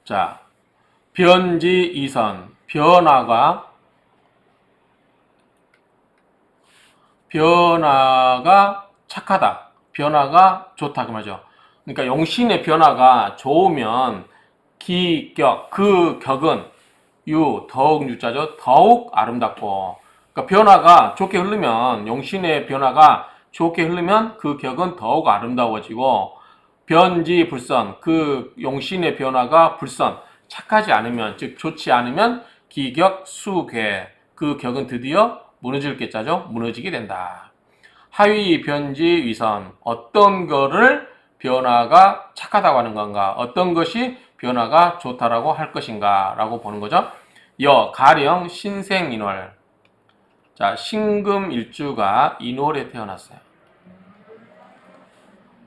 자, 변지 이선, 변화가 착하다, 변화가 좋다 그 말이죠. 그러니까 용신의 변화가 좋으면 기격, 그 격은 더욱 유자죠. 더욱 아름답고. 그러니까 변화가 좋게 흐르면, 용신의 변화가 좋게 흐르면 그 격은 더욱 아름다워지고, 변지 불선, 그 용신의 변화가 불선, 착하지 않으면, 즉 좋지 않으면 기격 수괴, 그 격은 드디어 무너질 게짜죠. 무너지게 된다. 하위 변지 위선, 어떤 거를 변화가 착하다고 하는 건가, 어떤 것이 변화가 좋다라고 할 것인가 라고 보는 거죠. 가령 신생인월. 자, 신금일주가 인월에 태어났어요.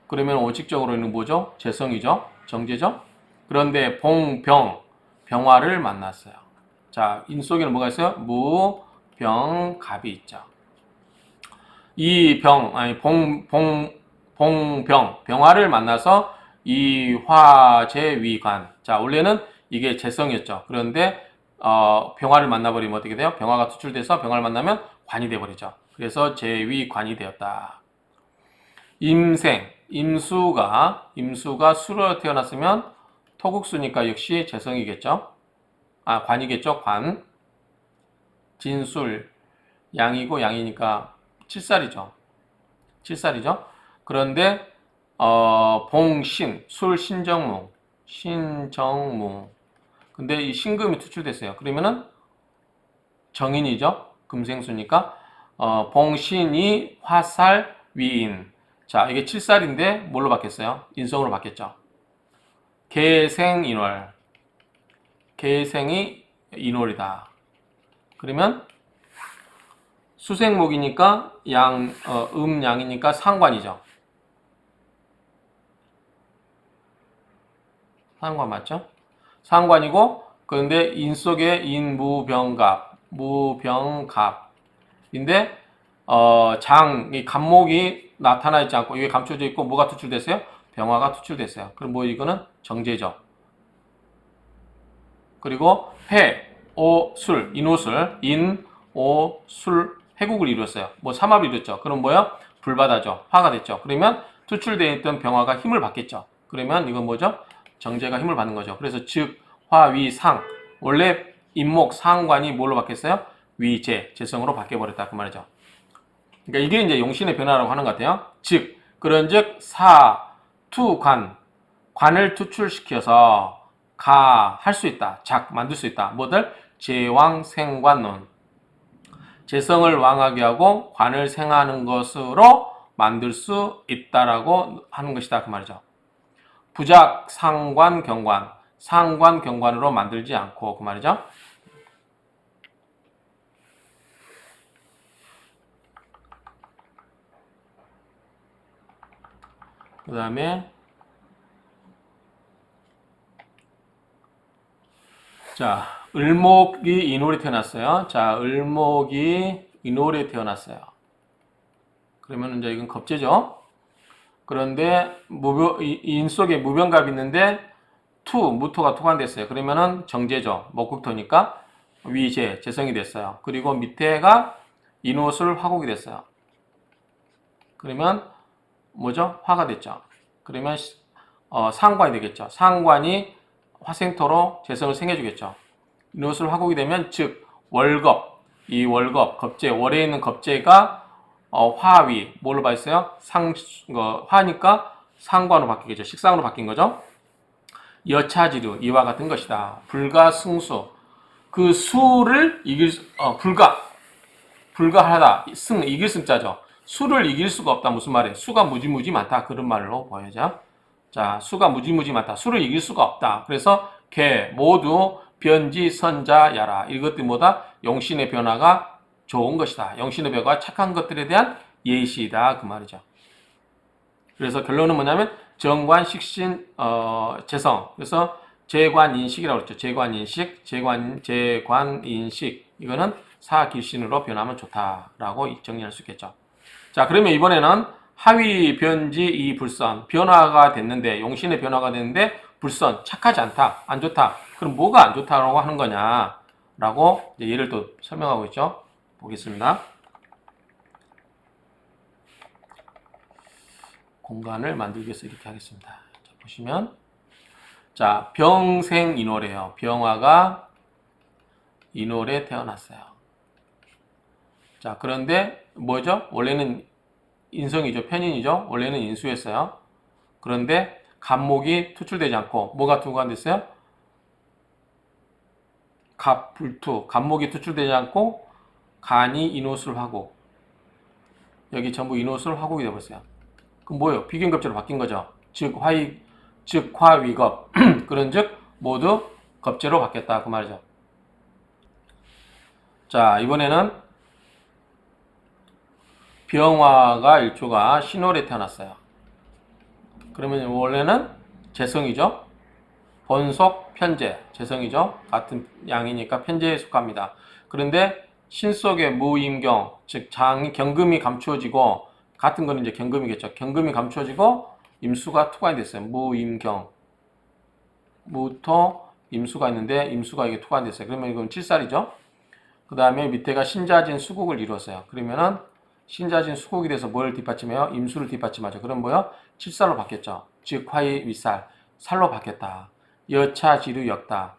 그러면 원칙적으로는 뭐죠? 재성이죠? 정제죠? 그런데 병화를 만났어요. 자, 인 속에는 뭐가 있어요? 무병갑이 있죠. 이 병화를 만나서 이 화재위관. 자, 원래는 이게 재성이었죠. 그런데 병화를 만나버리면 어떻게 돼요? 병화가 투출돼서 병화를 만나면 관이 돼버리죠. 그래서 재위관이 되었다. 임수가 수로 태어났으면 토국수니까 역시 재성이겠죠. 관이겠죠. 관. 진술, 양이고 양이니까 칠살이죠. 그런데 봉신, 술 신정무. 근데 이 신금이 투출됐어요. 그러면은 정인이죠. 금생수니까 봉신이 화살 위인. 자, 이게 칠살인데 뭘로 바뀌었어요? 인성으로 바뀌었죠. 개생인월. 개생이 인월이다. 그러면 수생목이니까 양이니까 상관이죠. 상관 맞죠? 상관이고, 그런데 인 속에 무병갑인데, 이 갑목이 나타나 있지 않고, 이게 감춰져 있고, 뭐가 투출됐어요? 병화가 투출됐어요. 그럼 뭐 이거는 정제죠. 그리고 인오술, 해국을 이뤘어요. 뭐 삼합을 이뤘죠. 그럼 뭐야? 불바다죠. 화가 됐죠. 그러면 투출되어 있던 병화가 힘을 받겠죠. 그러면 이건 뭐죠? 정제가 힘을 받는 거죠. 그래서 즉, 화, 위, 상. 원래 임목, 상관이 뭘로 바뀌었어요? 재성으로 바뀌어버렸다. 그 말이죠. 그러니까 이게 이제 용신의 변화라고 하는 것 같아요. 즉, 그런즉 관을 투출시켜서 할 수 있다. 만들 수 있다. 뭐들? 제왕생관론. 재성을 왕하게 하고 관을 생하는 것으로 만들 수 있다라고 하는 것이다. 그 말이죠. 부작 상관 경관으로 만들지 않고 그 말이죠. 그 다음에 자, 을목이 인월에 태어났어요. 자, 을목이 인월에 태어났어요. 그러면 이제 이건 겁재죠. 그런데 인 속에 무병갑이 있는데 무토가 토관됐어요. 그러면은 정제죠. 목국토니까 재성이 됐어요. 그리고 밑에가 인옷을 화국이 됐어요. 그러면 뭐죠? 화가 됐죠. 그러면 상관이 되겠죠. 상관이 화생토로 재성을 생겨주겠죠. 인옷을 화국이 되면 즉 겁재, 월에 있는 겁재가 화위 뭘로 봐있어요? 화니까 상관으로 바뀌겠죠. 식상으로 바뀐 거죠. 여차지류 이와 같은 것이다. 불가승수 그 수를 불가하다 이길 승자죠. 수를 이길 수가 없다. 무슨 말이에요? 수가 무지무지 많다. 그런 말로 보여져. 자, 수가 무지무지 많다. 수를 이길 수가 없다. 그래서 모두 변지 선자야라. 이것들보다 용신의 변화가 좋은 것이다. 용신의 변화가 착한 것들에 대한 예시다. 그 말이죠. 그래서 결론은 뭐냐면 정관, 식신, 재성. 그래서 재관인식이라고 그랬죠. 재관인식. 이거는 사길신으로 변하면 좋다라고 정리할 수 있겠죠. 자, 그러면 이번에는 하위 변지 이 불선 변화가 됐는데, 용신의 변화가 됐는데 불선, 착하지 않다, 안 좋다. 그럼 뭐가 안 좋다라고 하는 거냐라고 이제 예를 또 설명하고 있죠. 보겠습니다. 공간을 만들기 위해서 이렇게 하겠습니다. 자, 보시면 자, 병생인월이에요. 병화가 인월에 태어났어요. 자, 그런데 뭐죠? 원래는 인성이죠. 편인이죠. 원래는 인수였어요. 그런데 간목이 투출되지 않고 뭐가 투관됐어요? 갑불투. 간목이 투출되지 않고 간이 인호술화국. 여기 전부 인호술화국이 되어버렸어요. 그럼 뭐예요? 비견급제로 바뀐 거죠. 즉 화이 즉 화위겁 그런즉 모두 겁제로 바뀌었다 그 말이죠. 자, 이번에는 병화가 일조가 신월에 태어났어요. 그러면 원래는 재성이죠. 번속 편재 재성이죠. 같은 양이니까 편재에 속합니다. 그런데 신속의 무임경 즉 장이 경금이 감추어지고 같은 거는 이제 경금이겠죠. 경금이 감추어지고 임수가 투관이 됐어요. 무임경 무토 임수가 있는데 임수가 이게 투관이 됐어요. 그러면 이건 7살이죠. 그 다음에 밑에가 신자진 수국을 이루었어요. 그러면은 신자진 수국이 돼서 뭘 뒷받침해요? 임수를 뒷받침하죠. 그럼 뭐요? 7살로 바뀌었죠. 즉 화의 윗살 살로 바뀌었다. 여차지루 역다.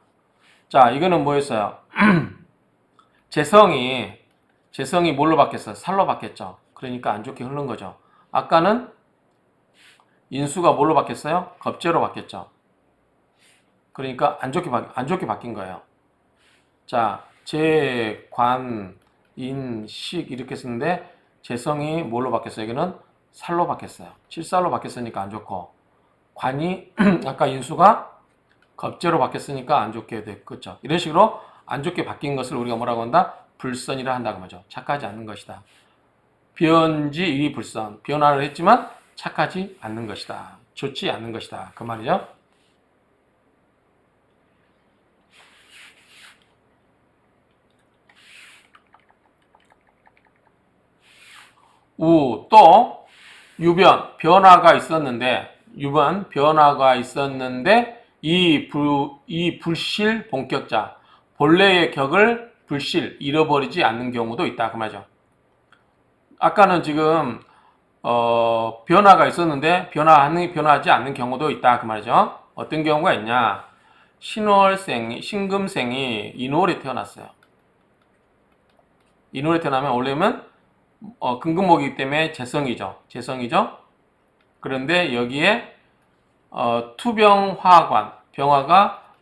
자, 이거는 뭐였어요? 재성이 뭘로 바뀌었어요? 살로 바뀌었죠. 그러니까 안 좋게 흐른 거죠. 아까는 인수가 뭘로 바뀌었어요? 겁재로 바뀌었죠. 그러니까 안 좋게 바뀐 거예요. 자, 재, 관, 인, 식 이렇게 쓰는데 재성이 뭘로 바뀌었어요? 여기는 살로 바뀌었어요. 7살로 바뀌었으니까 안 좋고 관이 아까 인수가 겁재로 바뀌었으니까 안 좋게 됐겠죠. 이런 식으로 안 좋게 바뀐 것을 우리가 뭐라고 한다? 불선이라 한다고 하죠. 착하지 않는 것이다. 변지 이 불선. 변화를 했지만 착하지 않는 것이다. 좋지 않는 것이다. 그 말이죠. 또 유변 변화가 있었는데 이 불실 본격자 본래의 격을 불실 잃어버리지 않는 경우도 있다 그 말이죠. 아까는 지금 변화가 있었는데 변화하지 않는 경우도 있다 그 말이죠. 어떤 경우가 있냐? 신금생이 인월에 태어났어요. 인월에 태어나면 원래는 금금목이기 때문에 재성이죠. 그런데 여기에 투병화관 병화가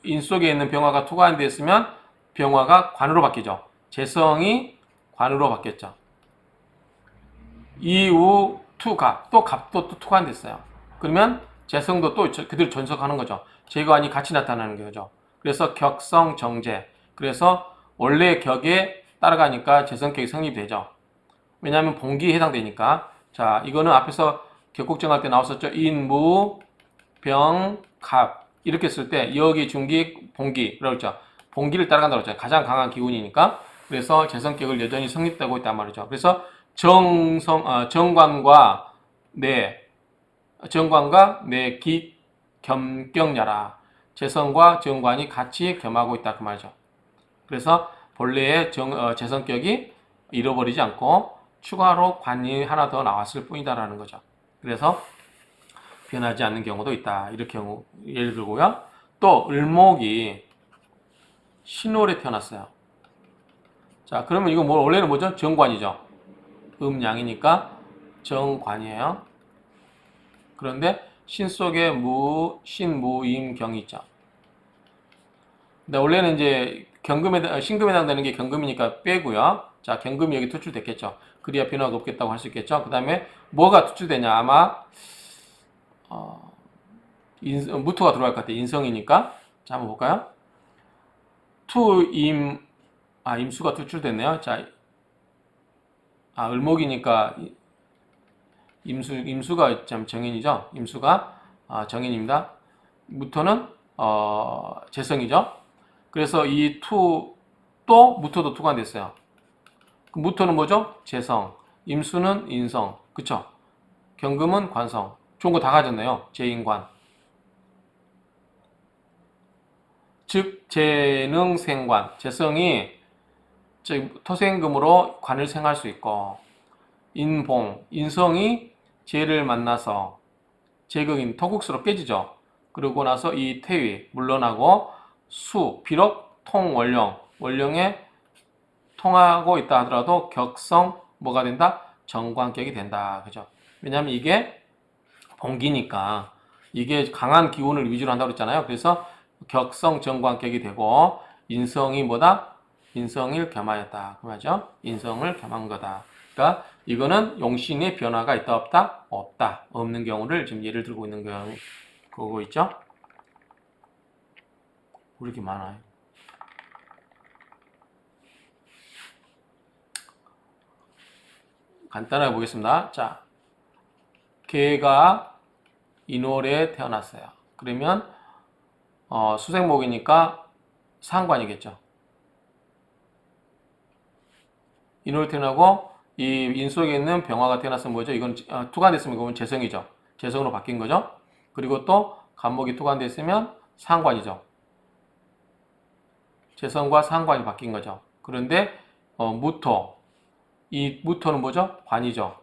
인 속에 있는 병화가 투관이 됐으면 병화가 관으로 바뀌죠. 재성이 관으로 바뀌었죠. 이후 투갑 또 갑도 또 투관이 됐어요. 그러면 재성도 또 그대로 전속하는 거죠. 재관이 같이 나타나는 거죠. 그래서 격성 정재. 그래서 원래 격에 따라가니까 재성격이 성립되죠. 왜냐하면 봉기에 해당되니까. 자, 이거는 앞에서 격국정할 때 나왔었죠. 인무 병 갑 이렇게 쓸 때 여기 중기 봉기 그렇죠. 봉기를 따라간다고 했잖아요. 가장 강한 기운이니까. 그래서 재성격을 여전히 성립되고 있단 말이죠. 그래서 정관과 기 겸경야라. 재성과 정관이 같이 겸하고 있다 그 말이죠. 그래서 본래의 재성격이 잃어버리지 않고 추가로 관이 하나 더 나왔을 뿐이다라는 거죠. 그래서 변하지 않는 경우도 있다. 이렇게 예를 들고요. 또 을목이 신월에 태어났어요. 자, 그러면 이거 원래는 뭐죠? 정관이죠. 음양이니까 정관이에요. 그런데 신 속에 신무임경이 있죠. 근데 원래는 이제 신금에 해당되는 게 경금이니까 빼고요. 자, 경금이 여기 투출됐겠죠. 그래야 변화가 없겠다고 할 수 있겠죠. 그 다음에 뭐가 투출되냐? 아마 무토가 들어갈 것 같아요. 인성이니까. 자, 한번 볼까요? 임수가 투출됐네요. 자, 을목이니까 임수가 참 정인이죠. 임수가 정인입니다. 무토는 재성이죠. 그래서 이 또 무토도 투가 됐어요. 그 무토는 뭐죠? 재성. 임수는 인성. 그쵸? 경금은 관성. 좋은 거 다 가졌네요. 재인관. 즉 재능생관, 재성이 즉 토생금으로 관을 생할 수 있고, 인봉, 인성이 재를 만나서 재극인 토국수로 깨지죠. 그러고 나서 이 태위 물러나고 수, 비록 통원령, 원령에 통하고 있다 하더라도 격성 뭐가 된다? 정관격이 된다. 그죠? 왜냐하면 이게 봉기니까 이게 강한 기운을 위주로 한다고 했잖아요. 그래서 격성 정관격이 되고 인성이 뭐다? 인성을 겸하였다. 그 말이죠. 인성을 겸한 거다. 그러니까 이거는 용신의 변화가 있다 없다? 없다. 없는 경우를 지금 예를 들고 있는 거고 있죠. 왜 이렇게 많아요? 간단하게 보겠습니다. 자, 개가 인월에 태어났어요. 그러면 수생목이니까 상관이겠죠. 인월에 태어나고 이 인 속에 있는 병화가 태어났으면 뭐죠? 이건 투관됐으면 이건 재성이죠. 재성으로 바뀐 거죠. 그리고 또 간목이 투관됐으면 상관이죠. 재성과 상관이 바뀐 거죠. 그런데 무토, 이 무토는 뭐죠? 관이죠.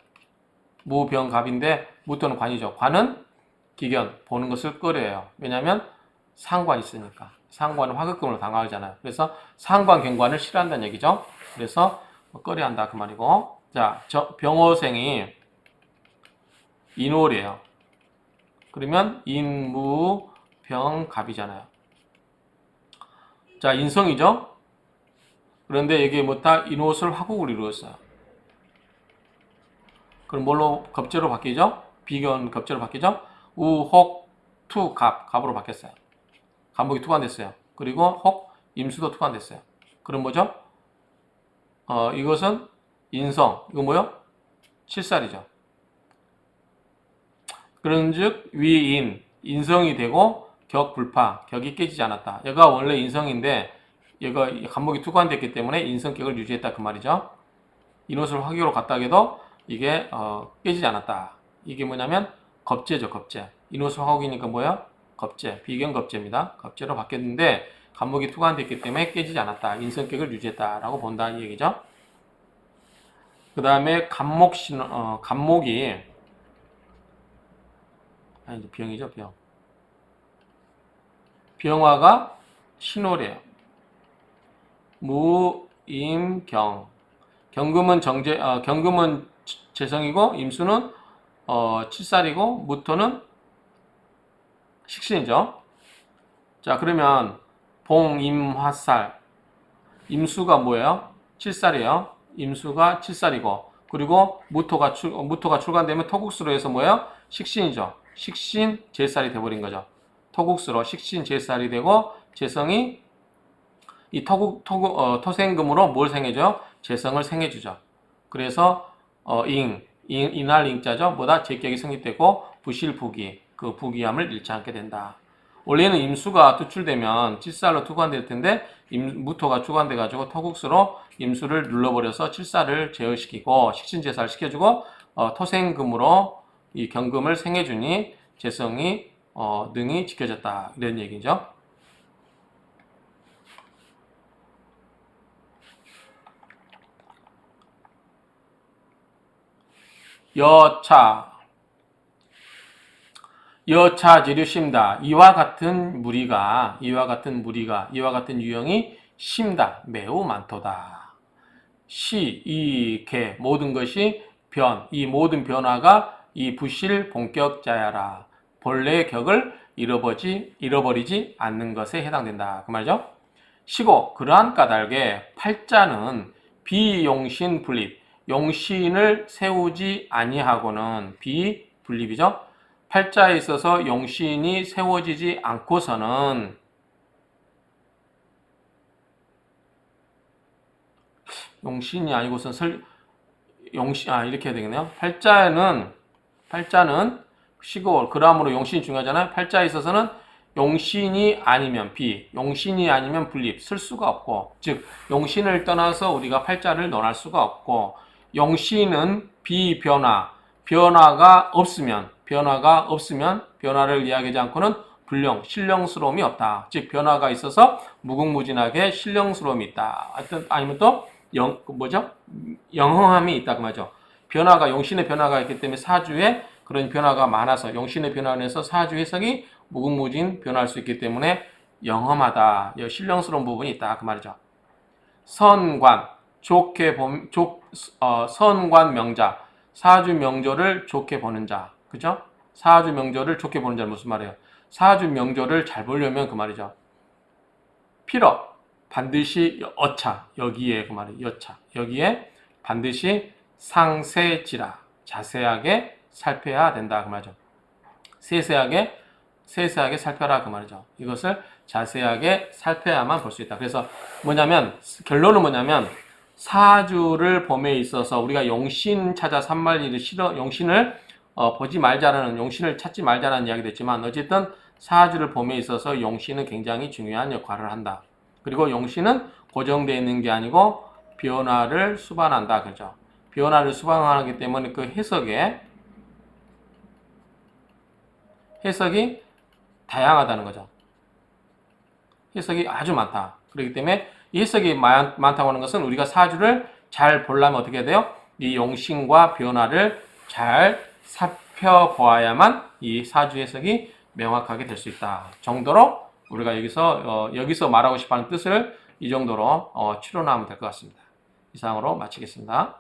무병갑인데 무토는 관이죠. 관은 기견, 보는 것을 꺼려해요. 왜냐하면 상관이 있으니까. 상관은 화극금으로 당하잖아요. 그래서 상관경관을 싫어한다는 얘기죠. 그래서 꺼려한다 그 말이고. 자, 병호생이 인월이에요. 그러면 인무병갑이잖아요. 자, 인성이죠. 그런데 여기에 뭐다? 인옷을 화국으로 이루었어요. 그럼 뭘로 겁제로 바뀌죠? 비견 겁제로 바뀌죠? 우혹 투 갑으로 바뀌었어요. 간목이 투관됐어요. 그리고 혹 임수도 투관됐어요. 그럼 뭐죠? 이것은 인성. 이거 뭐요? 칠살이죠. 그런즉 위인 인성이 되고 격 불파 격이 깨지지 않았다. 얘가 원래 인성인데 얘가 간목이 투관됐기 때문에 인성격을 유지했다 그 말이죠. 인옷을 화기로 갖다 해도 이게 깨지지 않았다. 이게 뭐냐면 겁제죠. 겁제. 인옷을 화기니까 뭐야? 겁제. 비견 겁제입니다. 겁제로 바뀌었는데 간목이 투관됐기 때문에 깨지지 않았다. 인성격을 유지했다라고 본다 이 얘기죠. 그 다음에 간목이 아니 병이죠. 병. 병화가 신호래요. 무임경. 경금은 경금은 재성이고 임수는 칠살이고 무토는 식신이죠. 자, 그러면 봉임화살. 임수가 뭐예요? 칠살이에요. 임수가 칠살이고 그리고 무토가 출간되면 토국수로 해서 뭐예요? 식신이죠. 식신 제살이 돼버린 거죠. 토국수로 식신 제살이 되고 재성이 이 토생금으로 뭘 생해줘요? 재성을 생해주죠. 그래서 인할 인자죠. 뭐다? 제격이 성립되고 부실부기 그 부기함을 잃지 않게 된다. 원래는 임수가 투출되면 칠살로 투관될 텐데 무토가 투관돼 가지고 토국수로 임수를 눌러버려서 칠살을 제어시키고 식신제사를 시켜주고 토생금으로 이 경금을 생해주니 재성이 능히 지켜졌다 이런 얘기죠. 여차 재료심다. 이와 같은 유형이 심다. 매우 많도다. 이 개 모든 것이 이 모든 변화가 이 부실 본격자야라. 본래의 격을 잃어버리지 않는 것에 해당된다. 그 말이죠. 시고 그러한 까닭에 팔자는 비용신 분립. 용신을 세우지 아니하고는 비분립이죠. 팔자에 있어서 용신이 세워지지 않고서는 용신이 아니고선 이렇게 해야 되겠네요. 팔자는 시고 그러므로 용신이 중요하잖아요. 팔자에 있어서는 용신이 아니면 용신이 아니면 분립 쓸 수가 없고 즉 용신을 떠나서 우리가 팔자를 논할 수가 없고 용신은 변화가 없으면 변화를 이야기하지 않고는 불령, 신령스러움이 없다. 즉 변화가 있어서 무궁무진하게 신령스러움이 있다. 하여튼 아니면 또 영험함이 있다 그 말이죠. 변화가 용신의 변화가 있기 때문에 사주에 그런 변화가 많아서 용신의 변화로 해서 사주 해석이 무궁무진 변화할 수 있기 때문에 영험하다. 신령스러운 부분이 있다 그 말이죠. 선관 선관 명자 사주 명조를 좋게 보는 자 그죠? 사주 명조를 좋게 보는 자는 무슨 말이에요? 사주 명조를 잘 보려면 그 말이죠. 필어 반드시 어차 여기에 그 말이에요. 여차 여기에 반드시 상세지라 자세하게 살펴야 된다 그 말이죠. 세세하게 살펴라 그 말이죠. 이것을 자세하게 살펴야만 볼 수 있다. 그래서 결론은 뭐냐면 사주를 봄에 있어서 우리가 용신 찾아 산말리를 싫어 용신을 보지 말자라는 용신을 찾지 말자라는 이야기도 했지만 어쨌든 사주를 봄에 있어서 용신은 굉장히 중요한 역할을 한다. 그리고 용신은 고정되어 있는 게 아니고 변화를 수반한다. 그죠? 변화를 수반하기 때문에 그 해석이 다양하다는 거죠. 해석이 아주 많다. 그렇기 때문에 이 해석이 많다고 하는 것은 우리가 사주를 잘 보려면 어떻게 해야 돼요? 이 용신과 변화를 잘 살펴보아야만 이 사주 해석이 명확하게 될 수 있다. 정도로 우리가 여기서 말하고 싶어하는 뜻을 이 정도로 추론하면 될 것 같습니다. 이상으로 마치겠습니다.